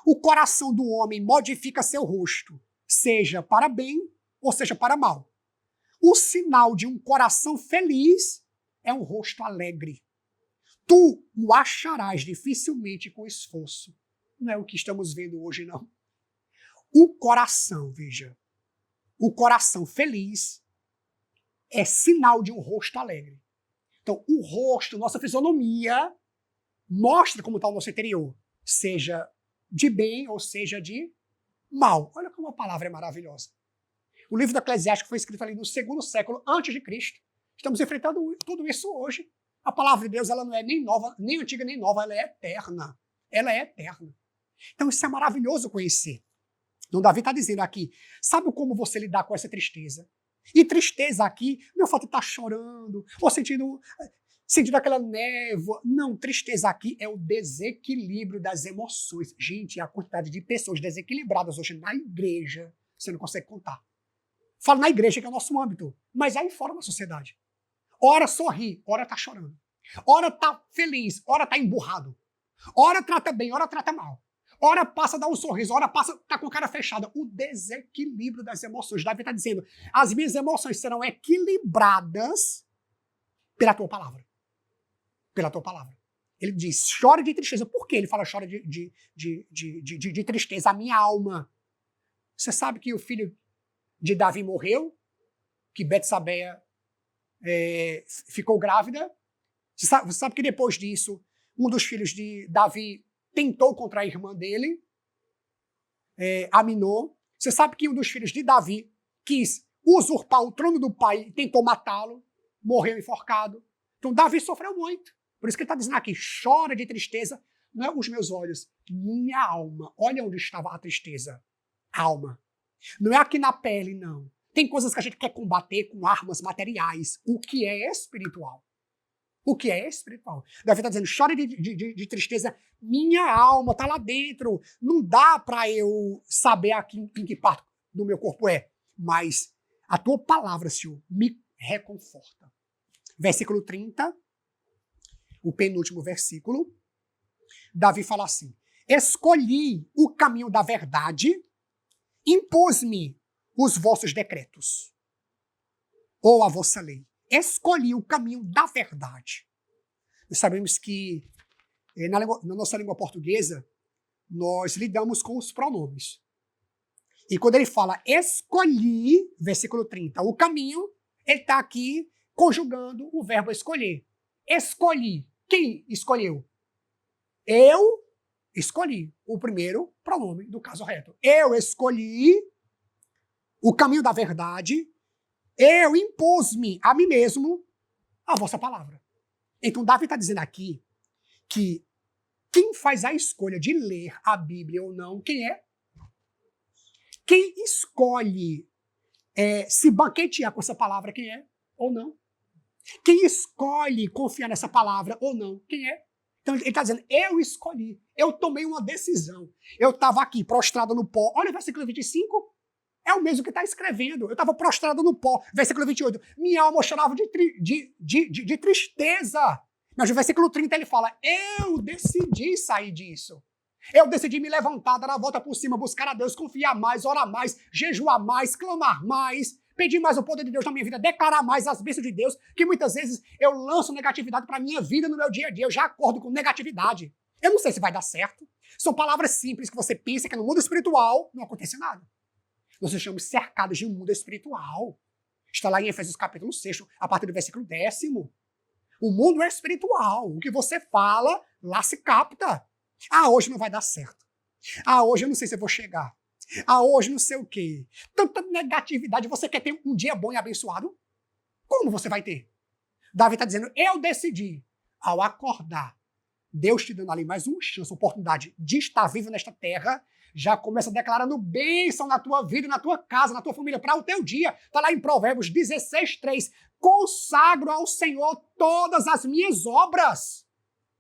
O coração do homem modifica seu rosto, seja para bem ou seja para mal. O sinal de um coração feliz é um rosto alegre. Tu o acharás dificilmente com esforço. Não é o que estamos vendo hoje, não. O coração, veja, o coração feliz é sinal de um rosto alegre. Então, o rosto, nossa fisionomia, mostra como está o nosso interior, seja de bem ou seja de mal. Olha como a palavra é maravilhosa. O livro do Eclesiástico foi escrito ali no 2º século antes de Cristo. Estamos enfrentando tudo isso hoje. A palavra de Deus, ela não é nem nova, nem antiga, nem nova, ela é eterna. Ela é eterna. Então isso é maravilhoso conhecer. Então Davi está dizendo aqui, sabe como você lidar com essa tristeza? E tristeza aqui não é o fato de estar chorando, ou sentindo aquela névoa. Não, tristeza aqui é o desequilíbrio das emoções. Gente, a quantidade de pessoas desequilibradas hoje na igreja, você não consegue contar. Falo na igreja, que é o nosso âmbito, mas aí fora na sociedade. Ora sorri, ora tá chorando. Ora tá feliz, ora tá emburrado. Ora trata bem, ora trata mal. Ora passa, dá um sorriso, ora passa, tá com a cara fechada. O desequilíbrio das emoções. Davi está dizendo, as minhas emoções serão equilibradas pela tua palavra. Pela tua palavra. Ele diz, chora de tristeza. Por que ele fala chora de tristeza? A minha alma. Você sabe que o filho de Davi morreu? Que Betsabeia ficou grávida? Você sabe que depois disso, um dos filhos de Davi tentou contra a irmã dele, Aminô. Você sabe que um dos filhos de Davi quis usurpar o trono do pai e tentou matá-lo, morreu enforcado. Então Davi sofreu muito. Por isso que ele está dizendo aqui, chora de tristeza, não é os meus olhos, minha alma. Olha onde estava a tristeza. Alma. Não é aqui na pele, não. Tem coisas que a gente quer combater com armas materiais. O que é espiritual? O que é espiritual? Davi está dizendo, chora de tristeza, minha alma está lá dentro. Não dá para eu saber aqui em que parte do meu corpo é. Mas a tua palavra, Senhor, me reconforta. Versículo 30, o penúltimo versículo. Davi fala assim, escolhi o caminho da verdade, impus-me os vossos decretos, ou a vossa lei. Escolhi o caminho da verdade. Nós sabemos que na nossa língua portuguesa, nós lidamos com os pronomes. E quando ele fala escolhi, versículo 30, o caminho, ele está aqui conjugando o verbo escolher. Escolhi. Quem escolheu? Eu escolhi o primeiro pronome do caso reto. Eu escolhi o caminho da verdade, eu impus-me a mim mesmo a vossa palavra. Então Davi está dizendo aqui que quem faz a escolha de ler a Bíblia ou não, quem é? Quem escolhe se banquetear com essa palavra, quem é? Ou não? Quem escolhe confiar nessa palavra ou não, quem é? Então ele está dizendo, eu escolhi, eu tomei uma decisão. Eu estava aqui prostrado no pó. Olha o versículo 25. É o mesmo que está escrevendo. Eu estava prostrado no pó. Versículo 28. Minha alma chorava de tristeza. Mas no versículo 30 ele fala, eu decidi sair disso. Eu decidi me levantar, dar a volta por cima, buscar a Deus, confiar mais, orar mais, jejuar mais, clamar mais, pedir mais o poder de Deus na minha vida, declarar mais as bênçãos de Deus, que muitas vezes eu lanço negatividade para a minha vida no meu dia a dia. Eu já acordo com negatividade. Eu não sei se vai dar certo. São palavras simples que você pensa que no mundo espiritual não acontece nada. Nós estamos cercados de um mundo espiritual. Está lá em Efésios capítulo 6, a partir do versículo 10º. O mundo é espiritual. O que você fala, lá se capta. Ah, hoje não vai dar certo. Ah, hoje eu não sei se eu vou chegar. Ah, hoje não sei o quê. Tanta negatividade. Você quer ter um dia bom e abençoado? Como você vai ter? Davi está dizendo, eu decidi, ao acordar, Deus te dando ali mais uma chance, oportunidade de estar vivo nesta terra, já começa declarando bênção na tua vida, na tua casa, na tua família, para o teu dia. Está lá em Provérbios 16:3. Consagro ao Senhor todas as minhas obras.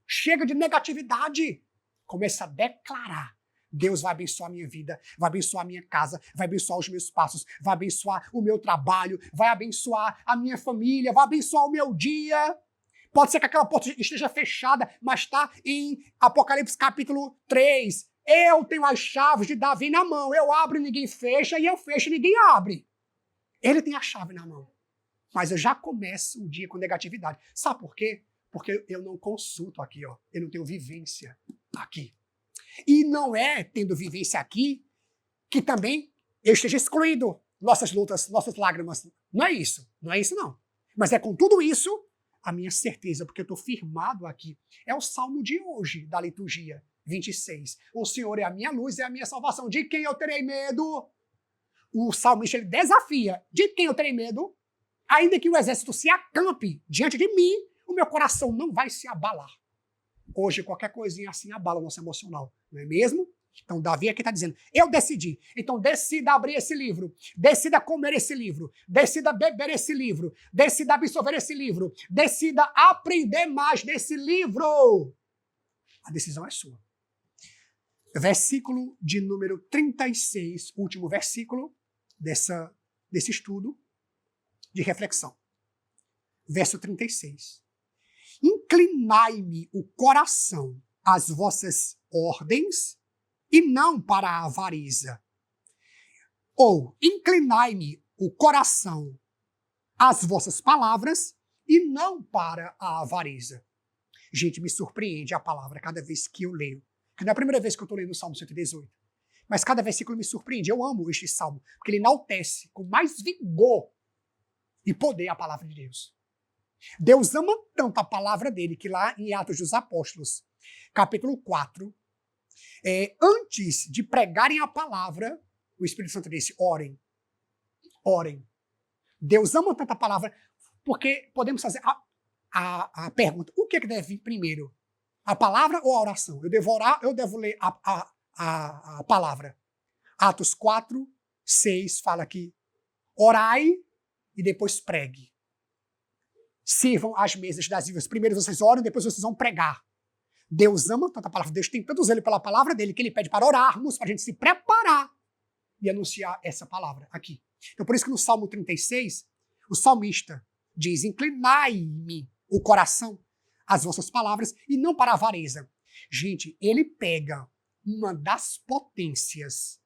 Chega de negatividade. Começa a declarar. Deus vai abençoar a minha vida, vai abençoar a minha casa, vai abençoar os meus passos, vai abençoar o meu trabalho, vai abençoar a minha família, vai abençoar o meu dia. Pode ser que aquela porta esteja fechada, mas está em Apocalipse capítulo 3. Eu tenho as chaves de Davi na mão. Eu abro e ninguém fecha, e eu fecho e ninguém abre. Ele tem a chave na mão. Mas eu já começo o dia com negatividade. Sabe por quê? Porque eu não consulto aqui, ó. Eu não tenho vivência aqui. E não é tendo vivência aqui que também eu esteja excluído. Nossas lutas, nossas lágrimas. Não é isso. Não é isso, não. Mas é com tudo isso a minha certeza, porque eu estou firmado aqui. É o salmo de hoje, da liturgia 26. O Senhor é a minha luz, é a minha salvação. De quem eu terei medo? O salmista ele desafia. De quem eu terei medo? Ainda que o exército se acampe diante de mim, o meu coração não vai se abalar. Hoje, qualquer coisinha assim abala o nosso emocional, não é mesmo? Então, Davi aqui está dizendo, eu decidi. Então, decida abrir esse livro, decida comer esse livro, decida beber esse livro, decida absorver esse livro, decida aprender mais desse livro. A decisão é sua. Versículo de número 36, último versículo desse estudo de reflexão. Verso 36. Inclinai-me o coração às vossas ordens e não para a avareza. Ou, inclinai-me o coração às vossas palavras e não para a avareza. Gente, me surpreende a palavra cada vez que eu leio. Que não é a primeira vez que eu estou lendo o Salmo 118. Mas cada versículo me surpreende. Eu amo este salmo, porque ele enaltece com mais vigor e poder a palavra de Deus. Deus ama tanto a palavra dele que lá em Atos dos Apóstolos, capítulo 4, antes de pregarem a palavra, o Espírito Santo disse, orem. Orem. Deus ama tanto a palavra, porque podemos fazer a pergunta, o que deve vir primeiro? A palavra ou a oração? Eu devo orar, eu devo ler a palavra. Atos 4, 6 fala aqui, orai e depois pregue. Sirvam as mesas das vivas. Primeiro vocês oram, depois vocês vão pregar. Deus ama tanto a palavra. Deus tem tanto zelo pela palavra dele que ele pede para orarmos, para a gente se preparar e anunciar essa palavra aqui. Então por isso que no Salmo 36, o salmista diz, inclinai-me o coração às vossas palavras e não para a avareza. Gente, ele pega uma das potências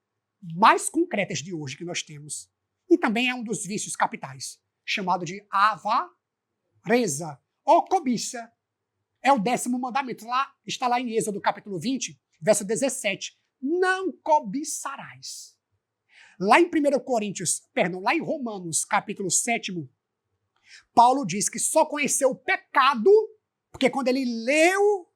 mais concretas de hoje que nós temos e também é um dos vícios capitais, chamado de avareza ou cobiça. É o 10º mandamento. Está lá em Êxodo capítulo 20, verso 17. Não cobiçarás. Lá em lá em Romanos capítulo 7, Paulo diz que só conheceu o pecado, porque quando ele leu,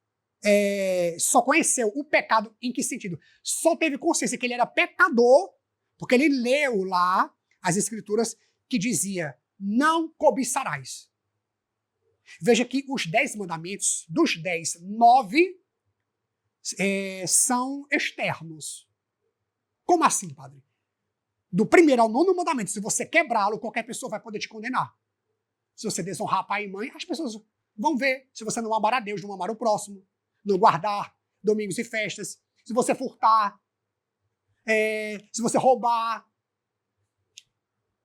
só conheceu o pecado, em que sentido? Só teve consciência que ele era pecador, porque ele leu lá as escrituras que dizia, não cobiçarás. Veja que os 10 mandamentos, dos 10, 9 são externos. Como assim, padre? Do 1º ao 9º mandamento, se você quebrá-lo, qualquer pessoa vai poder te condenar. Se você desonrar pai e mãe, as pessoas vão ver. Se você não amar a Deus, não amar o próximo, não guardar domingos e festas, se você furtar, se você roubar,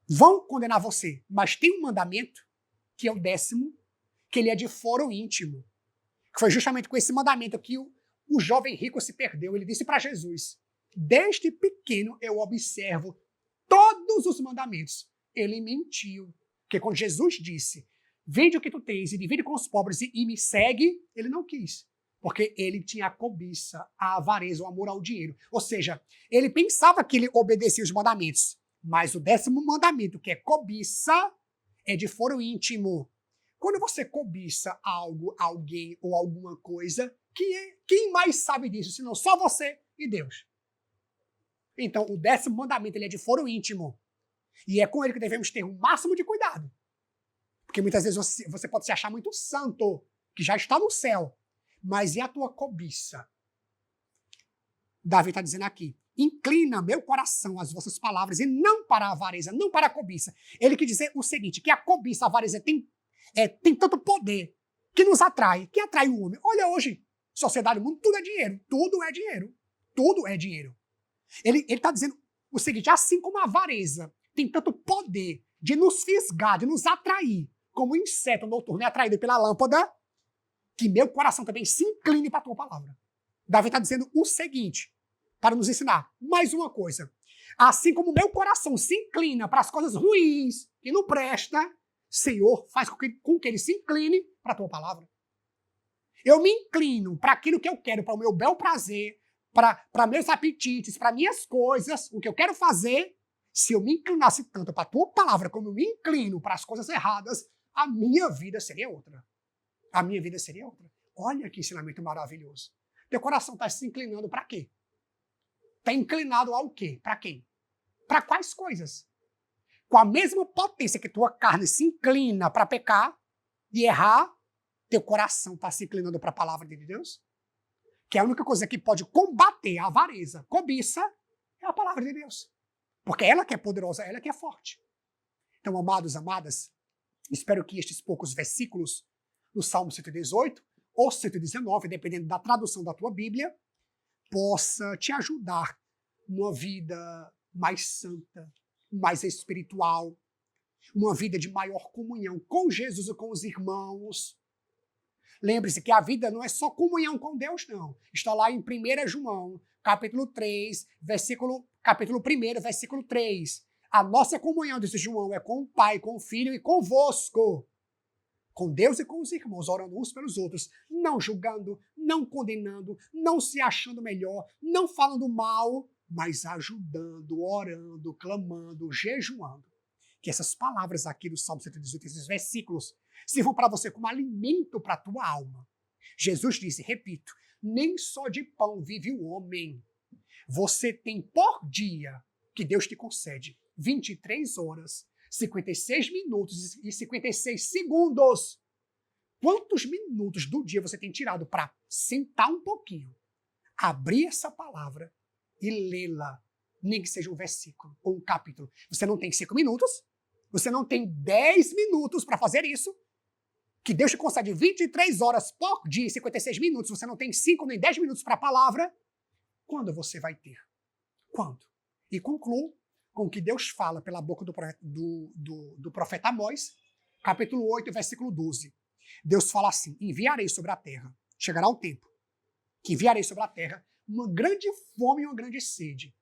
vão condenar você. Mas tem um mandamento, que é o 10º, que ele é de foro íntimo. Que foi justamente com esse mandamento que o jovem rico se perdeu. Ele disse para Jesus, desde pequeno eu observo todos os mandamentos. Ele mentiu. Porque quando Jesus disse, vende o que tu tens e divide com os pobres e me segue, ele não quis. Porque ele tinha a cobiça, a avareza, o amor ao dinheiro. Ou seja, ele pensava que ele obedecia os mandamentos. Mas o 10º mandamento, que é cobiça, é de foro íntimo. Quando você cobiça algo, alguém ou alguma coisa, quem mais sabe disso, senão só você e Deus? Então, o 10º mandamento ele é de foro íntimo. E é com ele que devemos ter o máximo de cuidado. Porque muitas vezes você pode se achar muito santo, que já está no céu. Mas e a tua cobiça? Davi está dizendo aqui, inclina meu coração às vossas palavras e não para a avareza, não para a cobiça. Ele quer dizer o seguinte, que a cobiça, a avareza tem tanto poder que nos atrai, que atrai o homem. Olha hoje, sociedade, o mundo, tudo é dinheiro. Tudo é dinheiro. Tudo é dinheiro. Ele está dizendo o seguinte, assim como a avareza tem tanto poder de nos fisgar, de nos atrair, como o inseto noturno é atraído pela lâmpada, que meu coração também se incline para a tua palavra. Davi está dizendo o seguinte, para nos ensinar mais uma coisa. Assim como meu coração se inclina para as coisas ruins que não presta, Senhor, faz com que ele se incline para a tua palavra. Eu me inclino para aquilo que eu quero, para o meu bel prazer, para meus apetites, para minhas coisas, o que eu quero fazer. Se eu me inclinasse tanto para a tua palavra como eu me inclino para as coisas erradas, a minha vida seria outra. A minha vida seria outra. Olha que ensinamento maravilhoso. Teu coração está se inclinando para quê? Está inclinado ao quê? Para quem? Para quais coisas? Com a mesma potência que tua carne se inclina para pecar e errar, teu coração está se inclinando para a palavra de Deus? Que é a única coisa que pode combater a avareza, cobiça, é a palavra de Deus. Porque ela que é poderosa, ela que é forte. Então, amados, amadas, espero que estes poucos versículos do Salmo 118 ou 119, dependendo da tradução da tua Bíblia, possa te ajudar numa vida mais santa, mais espiritual, uma vida de maior comunhão com Jesus e com os irmãos. Lembre-se que a vida não é só comunhão com Deus, não. Está lá em 1 João, capítulo 3, capítulo 1, versículo 3. A nossa comunhão, disse João, é com o Pai, com o Filho e convosco. Com Deus e com os irmãos, orando uns pelos outros, não julgando, não condenando, não se achando melhor, não falando mal, mas ajudando, orando, clamando, jejuando. Que essas palavras aqui do Salmo 118, esses versículos, sirvam para você como alimento para a tua alma. Jesus disse, repito, nem só de pão vive o homem. Você tem por dia, que Deus te concede, 23 horas, 56 minutos e 56 segundos. Quantos minutos do dia você tem tirado para sentar um pouquinho, abrir essa palavra e lê-la, nem que seja um versículo ou um capítulo? Você não tem 5 minutos, você não tem 10 minutos para fazer isso, que Deus te concede 23 horas por dia e 56 minutos, você não tem 5 nem 10 minutos para a palavra, quando você vai ter? Quando? E concluo com o que Deus fala pela boca do profeta Amós, capítulo 8, versículo 12. Deus fala assim, enviarei sobre a terra, chegará um tempo, que enviarei sobre a terra uma grande fome e uma grande sede.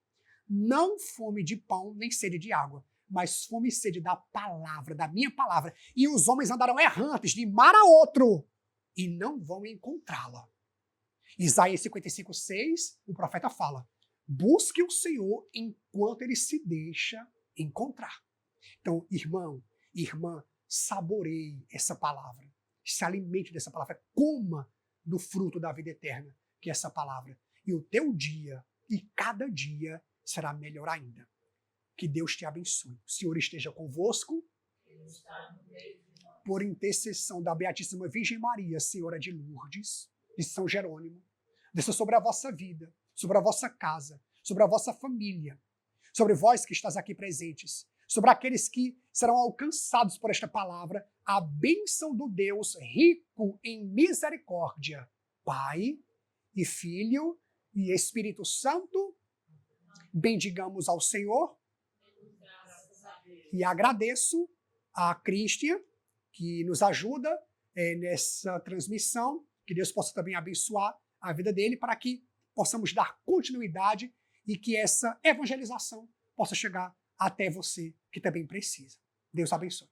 Não fome de pão, nem sede de água, mas fome e sede da palavra, da minha palavra. E os homens andarão errantes de mar a outro e não vão encontrá-la. Isaías 55, 6, o profeta fala, busque o Senhor enquanto ele se deixa encontrar. Então, irmão, irmã, saboreie essa palavra. Se alimente dessa palavra. Coma do fruto da vida eterna, que é essa palavra. E o teu dia, e cada dia, será melhor ainda. Que Deus te abençoe. O Senhor esteja convosco. Por intercessão da Beatíssima Virgem Maria, Senhora de Lourdes, de São Jerônimo, desça sobre a vossa vida, sobre a vossa casa, sobre a vossa família, sobre vós que estás aqui presentes, sobre aqueles que serão alcançados por esta palavra, a bênção do Deus rico em misericórdia, Pai e Filho e Espírito Santo. Bendigamos ao Senhor e agradeço a Cristian, que nos ajuda nessa transmissão, que Deus possa também abençoar a vida dele para que possamos dar continuidade e que essa evangelização possa chegar até você que também precisa. Deus abençoe.